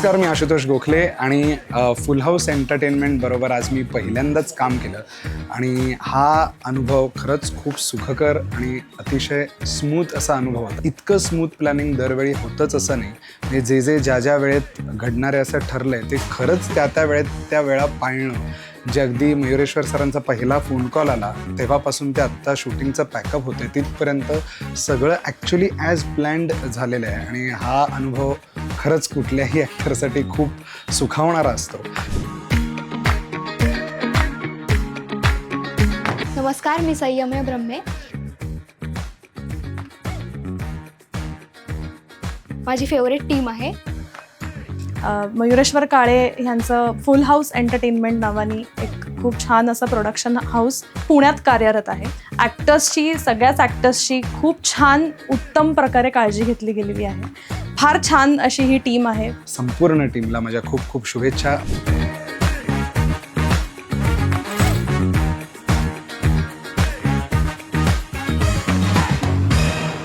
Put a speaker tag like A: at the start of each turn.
A: नमस्कार, मी आशुतोष गोखले आणि फुल house entertainment बरोबर आज मी पहिल्यांदाच काम केलं आणि हा अनुभव खरंच खूप सुखकर आणि अतिशय स्मूथ असा अनुभव होता. इतकं स्मूथ प्लॅनिंग दरवेळी होतंच असं नाही. म्हणजे जे ज्या वेळेत घडणारे असं ठरलंय ते खरंच त्या वेळेत त्या वेळा पाळणं. जे अगदी मयुरेश्वर सरांचा पहिला फोन कॉल आला तेव्हापासून ते आत्ता शूटिंगचं पॅकअप होते तिथपर्यंत सगळं ॲक्च्युली ॲज प्लॅन्ड झालेलं आहे आणि हा अनुभव खरंच कुठल्याही ॲक्टरसाठी खूप सुखावणारा असतो.
B: नमस्कार, मी संयम्य ब्रह्मे. माझी फेवरेट टीम आहे.
C: मयुरेश्वर काळे यांचं फुल हाऊस एंटरटेनमेंट नावाने एक खूप छान असं प्रोडक्शन हाऊस पुण्यात कार्यरत आहे. सगळ्याच ॲक्टर्सची खूप छान उत्तम प्रकारे काळजी घेतली गेलेली आहे. फार छान अशी ही टीम आहे.
A: संपूर्ण टीमला माझ्या खूप खूप शुभेच्छा.